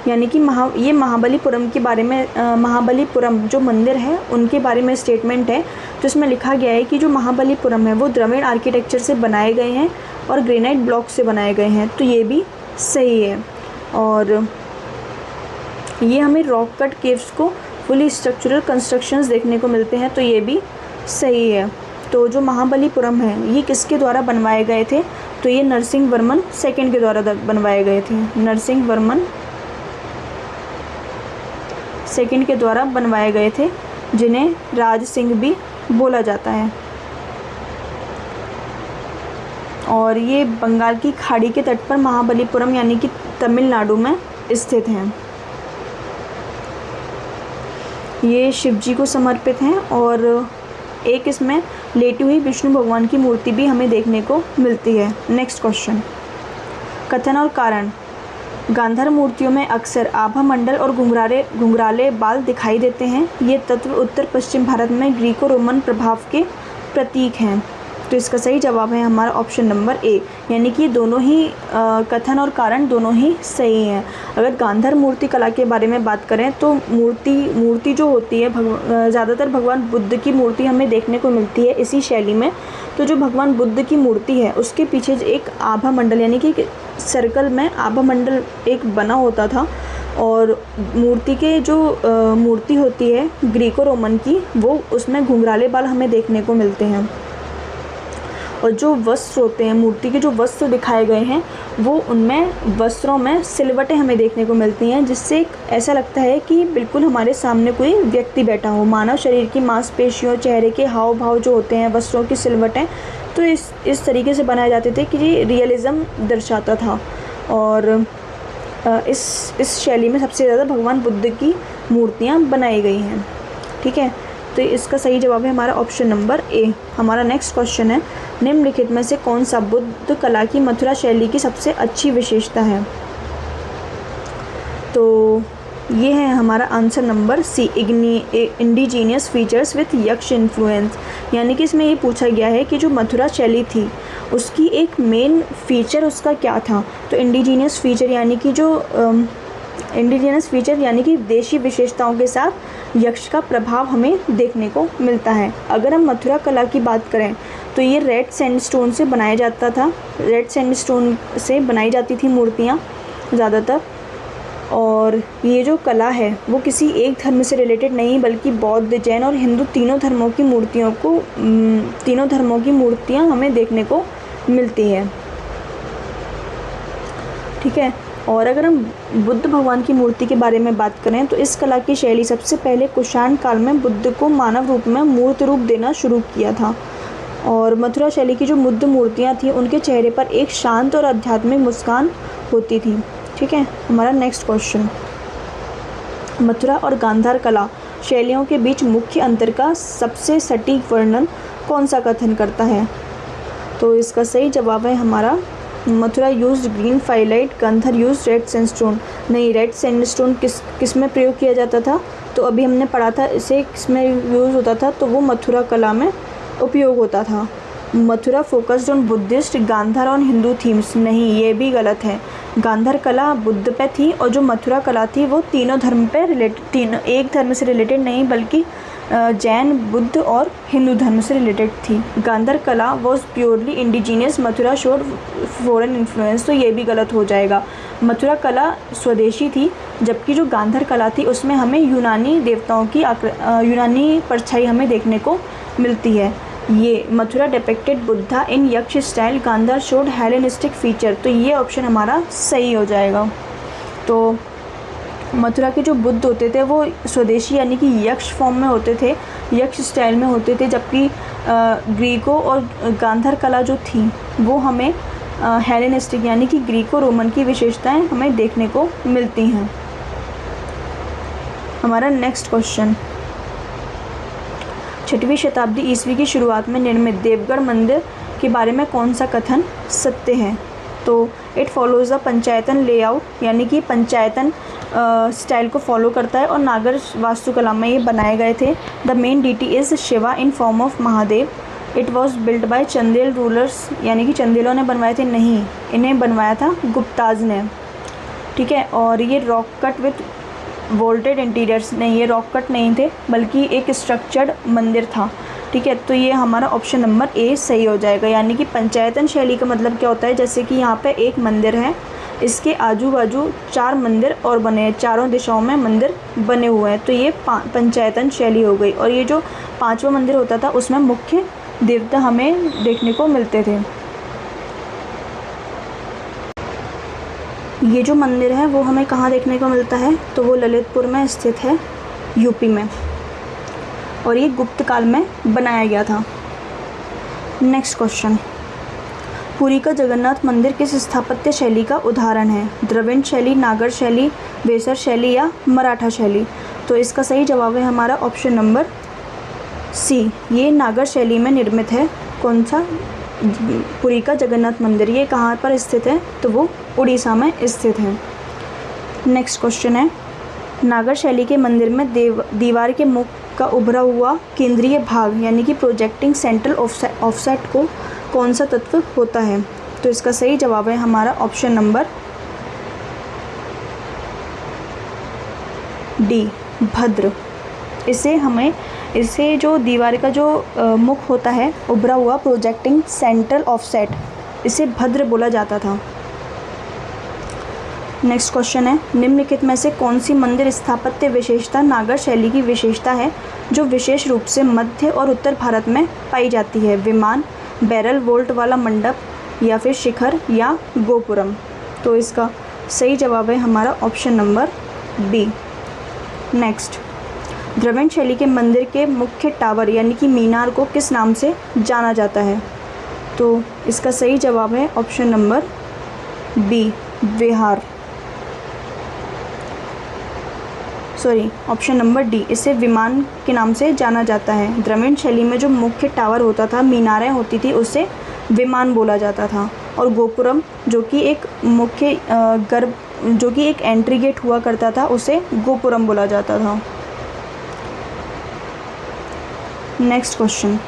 [SPEAKER 1] यानी कि ये महाबलीपुरम के बारे में, महाबलीपुरम जो मंदिर है उनके बारे में स्टेटमेंट है। तो इसमें लिखा गया है कि जो महाबलीपुरम है वो द्रविड़ आर्किटेक्चर से बनाए गए हैं और ग्रेनाइट ब्लॉक से बनाए गए हैं। तो ये भी सही है। और ये हमें रॉक कट केव्स को फुली स्ट्रक्चरल कंस्ट्रक्शंस देखने को मिलते हैं। तो ये भी सही है। तो जो महाबलीपुरम है ये किसके द्वारा बनवाए गए थे? तो ये नरसिंह वर्मन सेकंड के द्वारा बनवाए गए थे। नरसिंह वर्मन सेकंड के द्वारा बनवाए गए थे, जिन्हें राज सिंह भी बोला जाता है। और ये बंगाल की खाड़ी के तट पर महाबलीपुरम यानी कि तमिलनाडु में स्थित हैं। ये शिव जी को समर्पित हैं और एक इसमें लेटी हुई विष्णु भगवान की मूर्ति भी हमें देखने को मिलती है। नेक्स्ट क्वेश्चन, कथन और कारण। गांधार मूर्तियों में अक्सर आभा मंडल और घुंघराले बाल दिखाई देते हैं। ये तत्व उत्तर पश्चिम भारत में ग्रीको रोमन प्रभाव के प्रतीक हैं। तो इसका सही जवाब है हमारा ऑप्शन नंबर ए, यानी कि दोनों ही कथन और कारण दोनों ही सही हैं। अगर गांधार मूर्ति कला के बारे में बात करें तो मूर्ति जो होती है ज़्यादातर भगवान बुद्ध की मूर्ति हमें देखने को मिलती है इसी शैली में। तो जो भगवान बुद्ध की मूर्ति है उसके पीछे एक आभा मंडल यानी कि सर्कल में आभा मंडल एक बना होता था। और मूर्ति के जो मूर्ति होती है ग्रीको रोमन की, वो उसमें घुंघराले बाल हमें देखने को मिलते हैं। और जो वस्त्र होते हैं, मूर्ति के जो वस्त्र दिखाए गए हैं, वो उनमें वस्त्रों में सिलवटें हमें देखने को मिलती हैं, जिससे ऐसा लगता है कि बिल्कुल हमारे सामने कोई व्यक्ति बैठा हो। मानव शरीर की मांसपेशियों, चेहरे के हाव भाव जो होते हैं, वस्त्रों की सिलवटें, तो इस तरीके से बनाए जाते थे कि ये रियलिज़म दर्शाता था। और इस शैली में सबसे ज़्यादा भगवान बुद्ध की मूर्तियाँ बनाई गई हैं। ठीक है, तो इसका सही जवाब है हमारा ऑप्शन नंबर ए। हमारा नेक्स्ट क्वेश्चन है, निम्नलिखित में से कौन सा बुद्ध कला की मथुरा शैली की सबसे अच्छी विशेषता है? तो ये है हमारा answer number C, indigenous features with yaksha influence. यानी कि इसमें ये पूछा गया है कि जो मथुरा शैली थी उसकी एक मेन फीचर उसका क्या था? तो इंडिजीनियस फीचर यानी कि देशी विशेषताओं के साथ यक्ष का प्रभाव हमें देखने को मिलता है। अगर हम मथुरा कला की बात करें तो ये रेड सैंडस्टोन से बनाया जाता था। रेड सैंडस्टोन से बनाई जाती थी मूर्तियाँ ज़्यादातर। और ये जो कला है वो किसी एक धर्म से रिलेटेड नहीं, बल्कि बौद्ध, जैन और हिंदू तीनों धर्मों की मूर्तियाँ हमें देखने को मिलती है। ठीक है, और अगर हम बुद्ध भगवान की मूर्ति के बारे में बात करें तो इस कला की शैली सबसे पहले कुषाण काल में बुद्ध को मानव रूप में मूर्त रूप देना शुरू किया था। और मथुरा शैली की जो बुद्ध मूर्तियाँ थी उनके चेहरे पर एक शांत और आध्यात्मिक मुस्कान होती थी। ठीक है, हमारा नेक्स्ट क्वेश्चन, मथुरा और गांधार कला शैलियों के बीच मुख्य अंतर का सबसे सटीक वर्णन कौन सा कथन करता है? तो इसका सही जवाब है हमारा Mathura used green phyllite, Gandhara used red sandstone. नहीं, रेड सैंडस्टोन किस में प्रयोग किया जाता था? तो अभी हमने पढ़ा था इसे किसमें यूज़ होता था, तो वो मथुरा कला में उपयोग होता था। Mathura focused on Buddhist, Gandhara on Hindu themes. नहीं, ये भी गलत है। गांधार कला बुद्ध पे थी और जो मथुरा कला थी वो तीनों धर्म पे रिलेटेड, एक धर्म से रिलेटेड नहीं बल्कि जैन, बुद्ध और हिंदू धर्म से रिलेटेड थी। गांधार कला was purely indigenous, Mathura showed foreign influence. तो ये भी गलत हो जाएगा। मथुरा कला स्वदेशी थी, जबकि जो गांधार कला थी उसमें हमें यूनानी देवताओं की यूनानी परछाई हमें देखने को मिलती है। ये Mathura depicted Buddha in yaksha style, Gandhara showed Hellenistic feature. तो ये ऑप्शन हमारा सही हो जाएगा। तो मथुरा के जो बुद्ध होते थे वो स्वदेशी यानी कि यक्ष फॉर्म में होते थे, यक्ष स्टाइल में होते थे, जबकि ग्रीको और गांधार कला जो थी वो हमें हेलेनिस्टिक यानी कि ग्रीको रोमन की विशेषताएं हमें देखने को मिलती हैं। हमारा नेक्स्ट क्वेश्चन, 6वीं शताब्दी ईस्वी की शुरुआत में निर्मित देवगढ़ मंदिर के बारे में कौन सा कथन सत्य है? तो it follows a Panchayatana layout, यानी कि पंचायतन स्टाइल को फॉलो करता है और नागर वास्तुकला में ये बनाए गए थे। The main deity is Shiva in form of Mahadev. It was built by Chandel rulers, यानी कि चंदेलों ने बनवाए थे। नहीं, इन्हें बनवाया था गुप्ताज ने। ठीक है। और ये rock cut with vaulted interiors नहीं, ये रॉक कट नहीं थे बल्कि एक स्ट्रक्चर्ड मंदिर था, ठीक है। तो ये हमारा ऑप्शन नंबर ए सही हो जाएगा। यानी कि पंचायतन शैली का मतलब क्या होता है, जैसे कि यहाँ पे एक मंदिर है, इसके आजू बाजू 4 मंदिर और बने हैं, चारों दिशाओं में मंदिर बने हुए हैं, तो ये पंचायतन शैली हो गई। और ये जो 5वां मंदिर होता था उसमें मुख्य देवता हमें देखने को मिलते थे। ये जो मंदिर है वो हमें कहाँ देखने को मिलता है, तो वो ललितपुर में स्थित है, यूपी में, और ये गुप्त काल में बनाया गया था। नेक्स्ट क्वेश्चन, पुरी का जगन्नाथ मंदिर किस स्थापत्य शैली का उदाहरण है? द्रविड़ शैली, नागर शैली, वेसर शैली या मराठा शैली? तो इसका सही जवाब है हमारा ऑप्शन नंबर सी, ये नागर शैली में निर्मित है। कौन सा? पुरी का जगन्नाथ मंदिर। ये कहाँ पर स्थित है? तो वो उड़ीसा में स्थित है। नेक्स्ट क्वेश्चन है, नागर शैली के मंदिर में दीवार के मुख का उभरा हुआ केंद्रीय भाग यानी कि प्रोजेक्टिंग सेंट्रल ऑफसेट को कौन सा तत्व होता है? तो इसका सही जवाब है हमारा ऑप्शन नंबर डी, भद्र। इसे जो दीवार का जो मुख होता है उभरा हुआ प्रोजेक्टिंग सेंट्रल ऑफसेट, इसे भद्र बोला जाता था। नेक्स्ट क्वेश्चन है, निम्नलिखित में से कौन सी मंदिर स्थापत्य विशेषता नागर शैली की विशेषता है जो विशेष रूप से मध्य और उत्तर भारत में पाई जाती है? विमान, बैरल वोल्ट वाला मंडप, या फिर शिखर, या गोपुरम? तो इसका सही जवाब है हमारा option number B. Next, Dravid शैली के मंदिर के मुख्य टावर यानी कि मीनार को किस नाम से जाना जाता है? तो इसका सही जवाब है ऑप्शन नंबर बी, विहार। ऑप्शन नंबर डी, इसे विमान के नाम से जाना जाता है। द्रविड़ शैली में जो मुख्य टावर होता था, मीनारें होती थी, उसे विमान बोला जाता था। और गोपुरम जो कि एक मुख्य जो कि एक एंट्री गेट हुआ करता था, उसे गोपुरम बोला जाता था। नेक्स्ट क्वेश्चन,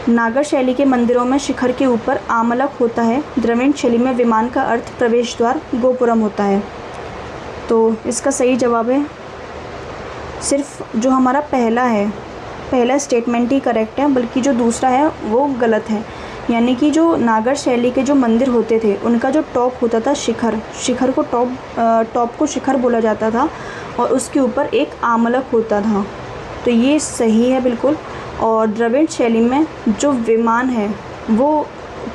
[SPEAKER 1] नागर शैली के मंदिरों में शिखर के ऊपर आमलक होता है, द्रविड़ शैली में विमान का अर्थ प्रवेश द्वार गोपुरम होता है। तो इसका सही जवाब है, सिर्फ जो हमारा पहला स्टेटमेंट ही करेक्ट है, बल्कि जो दूसरा है वो गलत है। यानी कि जो नागर शैली के जो मंदिर होते थे उनका जो टॉप होता था शिखर को टॉप को शिखर बोला जाता था, और उसके ऊपर एक आमलक होता था। तो ये सही है बिल्कुल। और द्रविड़ शैली में जो विमान है वो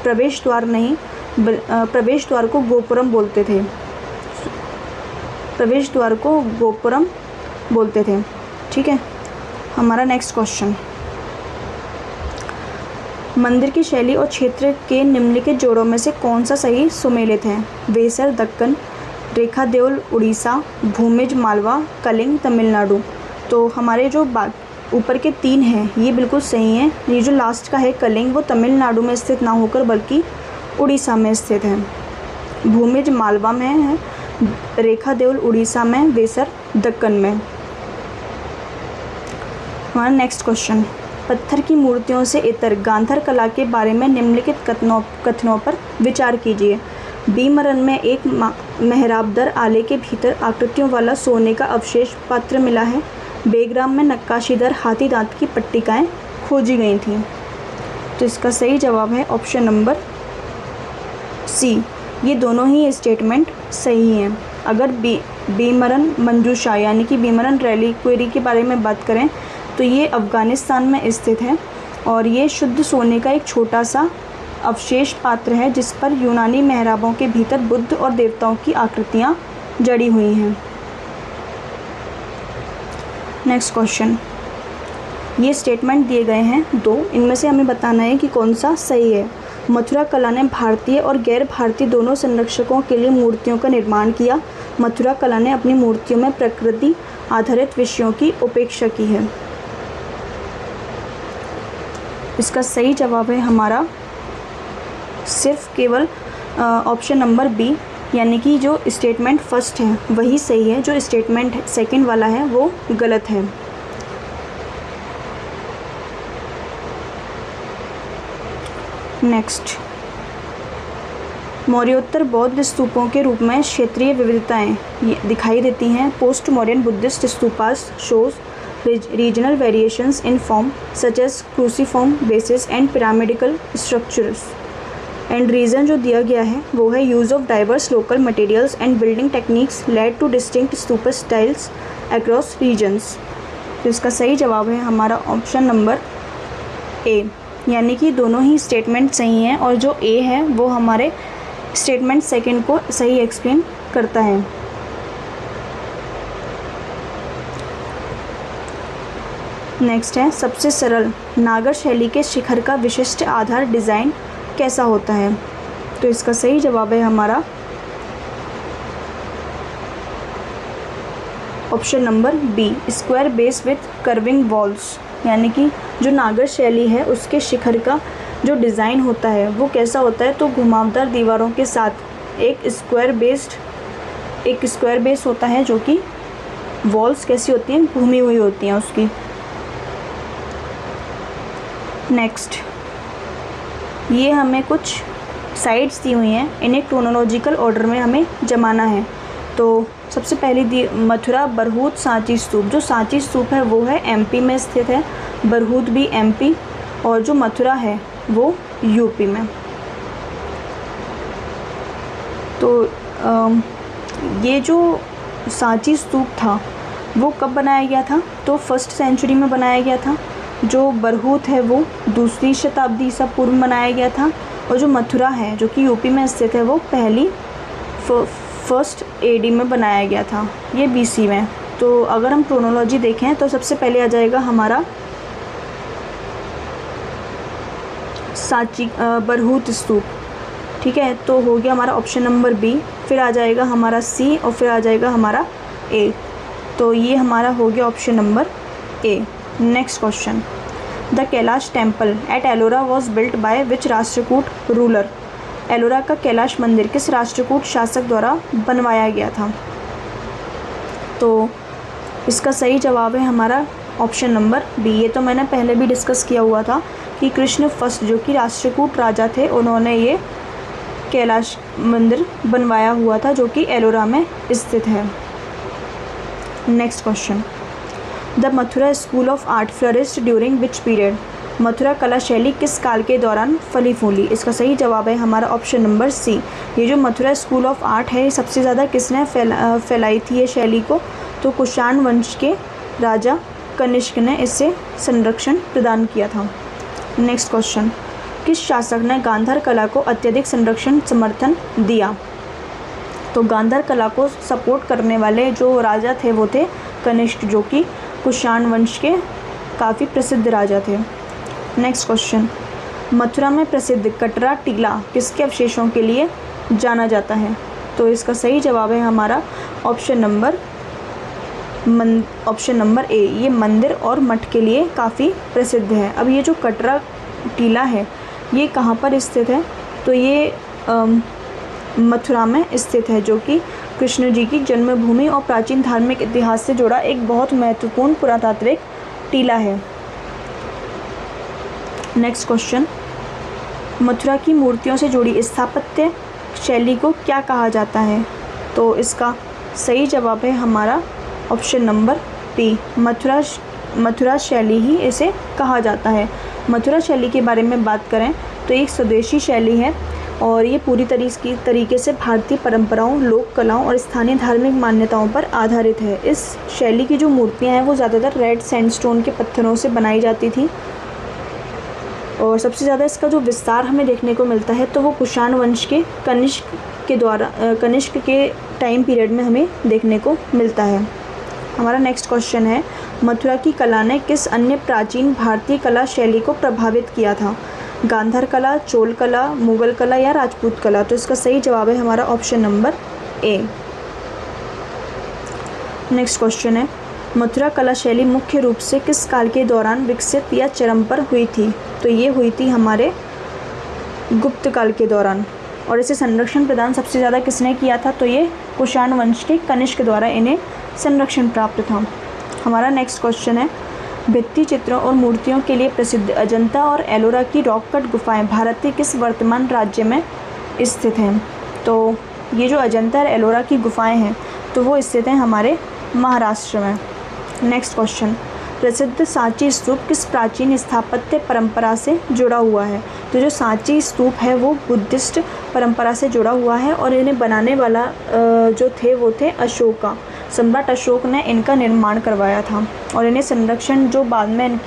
[SPEAKER 1] प्रवेश द्वार नहीं, प्रवेश द्वार को गोपुरम बोलते थे, प्रवेश द्वार को गोपुरम बोलते थे, ठीक है। हमारा नेक्स्ट क्वेश्चन, मंदिर की शैली और क्षेत्र के निम्नलिखित जोड़ों में से कौन सा सही सुमेलित है? वेसर दक्कन, रेखा देउल उड़ीसा, भूमिज मालवा, कलिंग तमिलनाडु? तो हमारे जो ऊपर के 3 हैं ये बिल्कुल सही हैं। ये जो लास्ट का है कलिंग, वो तमिलनाडु में स्थित ना होकर बल्कि उड़ीसा में स्थित है। भूमिज मालवा में है, रेखा देउल उड़ीसा में, वेसर दक्कन में। हमारा नेक्स्ट क्वेश्चन, पत्थर की मूर्तियों से इतर गांधार कला के बारे में निम्नलिखित कथनों पर विचार कीजिए। बीमरन में एक मेहराबदार आले के भीतर आकृतियों वाला सोने का अवशेष पात्र मिला है। बेग्राम में नक्काशीदार हाथी दांत की पट्टिकाएँ खोजी गई थीं। तो इसका सही जवाब है ऑप्शन नंबर सी, ये दोनों ही स्टेटमेंट सही हैं। अगर बीमरन मंजूषा यानी कि बीमरन रेलिक्वेरी के बारे में बात करें तो ये अफ़गानिस्तान में स्थित है, और ये शुद्ध सोने का एक छोटा सा अवशेष पात्र है जिस पर यूनानी मेहराबों के भीतर बुद्ध और देवताओं की आकृतियाँ जड़ी हुई हैं। नेक्स्ट क्वेश्चन, ये स्टेटमेंट दिए गए हैं 2, इनमें से हमें बताना है कि कौन सा सही है। मथुरा कला ने भारतीय और गैर भारतीय दोनों संरक्षकों के लिए मूर्तियों का निर्माण किया। मथुरा कला ने अपनी मूर्तियों में प्रकृति आधारित विषयों की उपेक्षा की है। इसका सही जवाब है हमारा सिर्फ केवल ऑप्शन नंबर बी, यानी कि जो स्टेटमेंट फर्स्ट है वही सही है, जो स्टेटमेंट सेकंड वाला है वो गलत है। मौर्योत्तर बौद्ध स्तूपों के रूप में क्षेत्रीय विविधताएं दिखाई देती हैं। Post modern Buddhist stupas shows regional variations in form such as cruciform basis and pyramidical structures. And reason जो दिया गया है वो है use of diverse local materials and building techniques led to distinct stupa styles across regions. तो इसका सही जवाब है हमारा ऑप्शन नंबर ए, यानी कि दोनों ही स्टेटमेंट सही हैं और जो ए है वो हमारे स्टेटमेंट सेकंड को सही एक्सप्लेन करता है। नेक्स्ट है सबसे सरल नागर शैली के शिखर का विशिष्ट आधार डिज़ाइन कैसा होता है। तो इसका सही जवाब है हमारा option number B, square base with curving walls. यानी कि जो नागर शैली है उसके शिखर का जो डिज़ाइन होता है वो कैसा होता है, तो घुमावदार दीवारों के साथ एक स्क्वायर बेस होता है, जो कि वॉल्स कैसी होती हैं, घूमी हुई होती हैं उसकी। नेक्स्ट, ये हमें कुछ साइट्स दी हुई हैं, इन्हें क्रोनोलॉजिकल ऑर्डर में हमें जमाना है। तो सबसे पहली मथुरा बरहूत सांची स्तूप। जो सांची स्तूप है वो है एमपी में स्थित है, बरहूत भी एमपी, और जो मथुरा है वो यूपी में। तो ये जो सांची स्तूप था वो कब बनाया गया था, तो 1st सेंचुरी में बनाया गया था। जो बरहूत है वो 2री शताब्दी ईसा पूर्व में बनाया गया था, और जो मथुरा है जो कि यूपी में स्थित है वो पहली 1st AD में बनाया गया था, ये BC में। तो अगर हम क्रोनोलॉजी देखें तो सबसे पहले आ जाएगा हमारा सांची बरहूत स्तूप, ठीक है। तो हो गया हमारा ऑप्शन नंबर बी, फिर आ जाएगा हमारा सी, और फिर आ जाएगा हमारा ए। तो ये हमारा हो गया option number A. Next question, the Kailash temple at Ellora was built by which Rashtrakuta ruler. Ellora का कैलाश मंदिर किस राष्ट्रकूट शासक द्वारा बनवाया गया था। तो इसका सही जवाब है हमारा ऑप्शन नंबर बी। ये तो मैंने पहले भी डिस्कस किया हुआ था कि कृष्ण फर्स्ट जो कि राष्ट्रकूट राजा थे, उन्होंने ये कैलाश मंदिर बनवाया हुआ था जो कि एलोरा में स्थित है। Next question, the Mathura school of art flourished during which period. Mathura कला शैली किस काल के दौरान फली फूली। इसका सही जवाब है हमारा ऑप्शन नंबर सी। ये जो मथुरा स्कूल ऑफ आर्ट है, सबसे ज़्यादा किसने फैलाई थी ये शैली को, तो कुषाण वंश के राजा कनिष्क ने इससे संरक्षण प्रदान किया था। नेक्स्ट क्वेश्चन, किस शासक ने गांधार कला को अत्यधिक संरक्षण समर्थन दिया। तो गांधार कला को सपोर्ट करने वाले जो राजा थे वो थे कनिष्क, जो कि कुषाण वंश के काफ़ी प्रसिद्ध राजा थे। नेक्स्ट क्वेश्चन, मथुरा में प्रसिद्ध कटरा टीला किसके अवशेषों के लिए जाना जाता है। तो इसका सही जवाब है हमारा ऑप्शन नंबर ए, ये मंदिर और मठ के लिए काफ़ी प्रसिद्ध है। अब ये जो कटरा टीला है ये कहाँ पर स्थित है, तो ये मथुरा में स्थित है, जो कि कृष्ण जी की जन्मभूमि और प्राचीन धार्मिक इतिहास से जुड़ा एक बहुत महत्वपूर्ण पुरातात्विक टीला है। नेक्स्ट क्वेश्चन, मथुरा की मूर्तियों से जुड़ी स्थापत्य शैली को क्या कहा जाता है। तो इसका सही जवाब है हमारा ऑप्शन नंबर बी, मथुरा शैली ही इसे कहा जाता है। मथुरा शैली के बारे में बात करें तो एक स्वदेशी शैली है और ये पूरी तरीके से भारतीय परंपराओं, लोक कलाओं और स्थानीय धार्मिक मान्यताओं पर आधारित है। इस शैली की जो मूर्तियाँ हैं वो ज़्यादातर रेड सैंडस्टोन के पत्थरों से बनाई जाती थी और सबसे ज़्यादा इसका जो विस्तार हमें देखने को मिलता है तो वो कुषाण वंश के कनिष्क के टाइम पीरियड में हमें देखने को मिलता है। हमारा नेक्स्ट क्वेश्चन है, मथुरा की कला ने किस अन्य प्राचीन भारतीय कला शैली को प्रभावित किया था। गांधार कला, चोल कला, मुगल कला या राजपूत कला। तो इसका सही जवाब है हमारा option number A. Next question है, मथुरा कला शैली मुख्य रूप से किस काल के दौरान विकसित या चरम पर हुई थी। तो ये हुई थी हमारे गुप्त काल के दौरान और इसे संरक्षण प्रदान सबसे ज़्यादा किसने किया था, तो ये कुषाण वंश के कनिष्क द्वारा इन्हें संरक्षण प्राप्त था। हमारा नेक्स्ट क्वेश्चन है, भित्ति चित्रों और मूर्तियों के लिए प्रसिद्ध अजंता और एलोरा की रॉक कट गुफाएं भारत के किस वर्तमान राज्य में स्थित हैं। तो ये जो अजंता और एलोरा की गुफाएं हैं तो वो स्थित हैं हमारे महाराष्ट्र में। नेक्स्ट क्वेश्चन, प्रसिद्ध सांची स्तूप किस प्राचीन स्थापत्य परंपरा से जुड़ा हुआ है? तो जो सांची स्तूप है वो बुद्धिस्ट परंपरा से जुड़ा हुआ है और इन्हें बनाने वाला जो थे वो थे अशोका। सम्राट अशोक ने इनका निर्माण करवाया था और इन्हें संरक्षण जो बाद में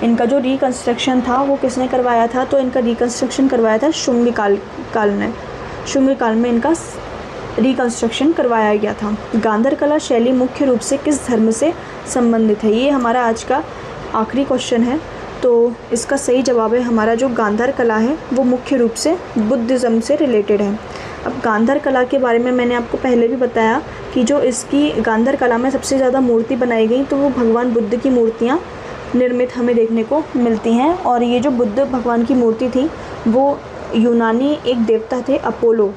[SPEAKER 1] इनका जो रिकंस्ट्रक्शन था वो किसने करवाया था? तो इनका रिकंस्ट्रक्शन करवाया था शुंग काल ने। शुंग काल में इनका रिकंस्ट्रक्शन करवाया गया था। गांधार कला शैली मुख्य रूप से किस धर्म से संबंधित है? ये हमारा आज का आखिरी क्वेश्चन है। तो इसका सही जवाब है हमारा जो गांधार कला है वो मुख्य रूप से बुद्धिज़्म से रिलेटेड है। अब गांधार कला के बारे में मैंने आपको पहले भी बताया कि जो इसकी गांधार कला में सबसे ज़्यादा मूर्ति बनाई गई तो वो भगवान बुद्ध की मूर्तियाँ निर्मित हमें देखने को मिलती हैं। और ये जो बुद्ध भगवान की मूर्ति थी वो यूनानी एक देवता थे अपोलो,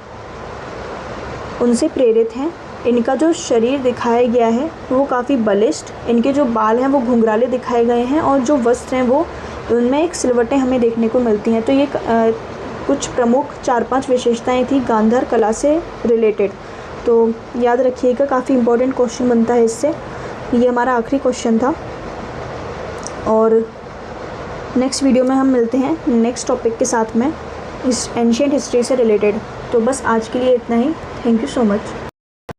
[SPEAKER 1] उनसे प्रेरित हैं। इनका जो शरीर दिखाया गया है वो काफ़ी बलिष्ठ, इनके जो बाल हैं वो घुंघराले दिखाए गए हैं और जो वस्त्र हैं वो उनमें एक सिलवटें हमें देखने को मिलती हैं। तो ये कुछ प्रमुख 4-5 विशेषताएं थी गांधार कला से रिलेटेड। तो याद रखिएगा, काफ़ी इंपॉर्टेंट क्वेश्चन बनता है इससे। ये हमारा आखिरी क्वेश्चन था और नेक्स्ट वीडियो में हम मिलते हैं नेक्स्ट टॉपिक के साथ में इस एंशिएंट हिस्ट्री से रिलेटेड। तो बस आज के लिए इतना ही। Thank you so much.